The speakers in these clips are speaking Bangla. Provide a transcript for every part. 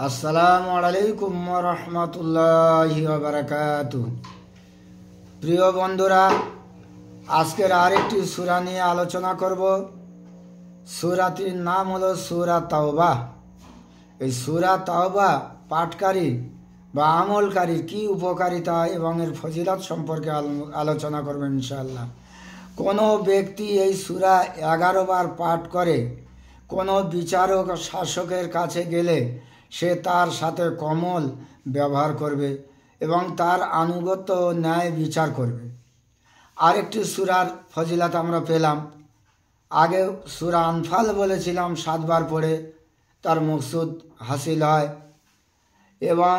আসসালামু আলাইকুম ওয়া রাহমাতুল্লাহি ওয়া বারাকাতুহু। প্রিয় বন্ধুরা, আজকের আরেকটি সূরা নিয়ে আলোচনা করব। সূরাটির নাম হলো সূরা তাওবা। এই সূরা তাওবা পাঠকারী বা আমলকারীর কি উপকারিতা এবং এর ফজিলত সম্পর্কে আলোচনা করবেন ইনশাআল্লাহ। কোনো ব্যক্তি এই সূরা 11 বার পাঠ করে কোনো বিচারক শাসকের কাছে গেলে সে তার সাথে কমল ব্যবহার করবে এবং তার আনুগত্য ও ন্যায় বিচার করবে। আরেকটি সূরার ফজিলত আমরা পেলাম। আগে সূরা আনফাল বলেছিলাম 7 বার পড়ে তার মকসুদ হাসিল হয়। এবং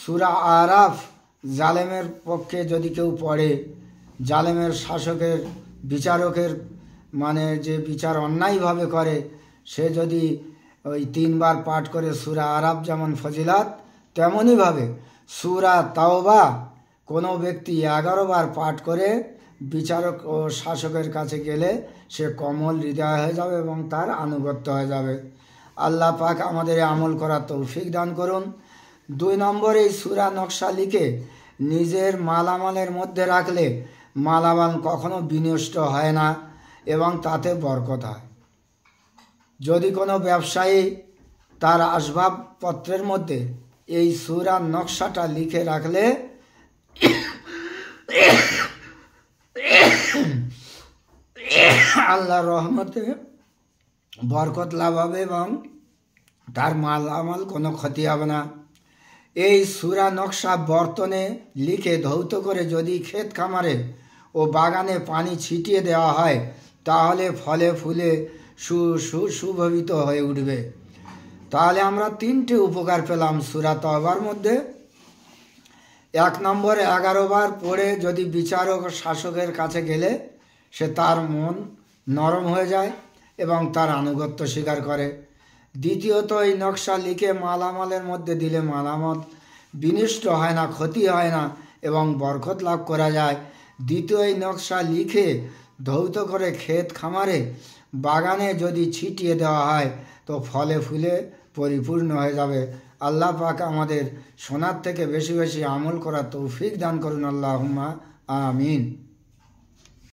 সূরা আরাফ জালেমের পক্ষে যদি কেউ পড়ে, জালেমের শাসকের বিচারকের যে বিচার অন্যায়ভাবে করে, সে যদি ওই 3 বার পাঠ করে সূরা আরাফ যেমন ফজিলত, তেমনইভাবে সূরা তাওবা কোনো ব্যক্তি 11 বার পাঠ করে বিচারক ও শাসকের কাছে গেলে সে কমল হৃদয় হয়ে যাবে এবং তার আনুগত্য হয়ে যাবে। আল্লাহ পাক আমাদের আমল করার তৌফিক দান করুন। 2 নম্বরে এই সূরা নকশা লিখে নিজের মালামালের মধ্যে রাখলে মালামাল কখনো বিনষ্ট হয় না এবং তাতে বরকত হয়। যদি কোনো ব্যবসায়ী তার আসবাবপত্রের মধ্যে এই সূরার নকশাটা লিখে রাখলে আল্লাহর রহমতে বরকত লাভ হবে এবং তার মালামাল কোনো ক্ষতি হবে না। এই সূরা নকশা বর্তনে লিখে ধৌত করে যদি ক্ষেত খামারে ও বাগানে পানি ছিটিয়ে দেওয়া হয় তাহলে ফলে ফুলে সুশোভিত হয়ে উঠবে। তাহলে আমরা 3টে উপকার পেলাম সূরা তাওবার মধ্যে। 1 নম্বর 11 বার পড়ে যদি বিচারক ও শাসকের কাছে গেলে সে তার মন নরম হয়ে যায় এবং তার আনুগত্য স্বীকার করে। দ্বিতীয়ত, এই নকশা লিখে মালামালের মধ্যে দিলে মালামাল বিনষ্ট হয় না, ক্ষতি হয় না এবং বরকত লাভ করা যায়। দ্বিতীয়, এই নকশা লিখে ধৌত করে ক্ষেত খামারে বাগানে যদি ছিটিয়ে দেওয়া হয় তো ফলে ফুলে পরিপূর্ণ হয়ে যাবে। আল্লাহ পাক আমাদের শোনার থেকে বেশি বেশি আমল করার তৌফিক দান করুন। আল্লাহুম্মা আমিন।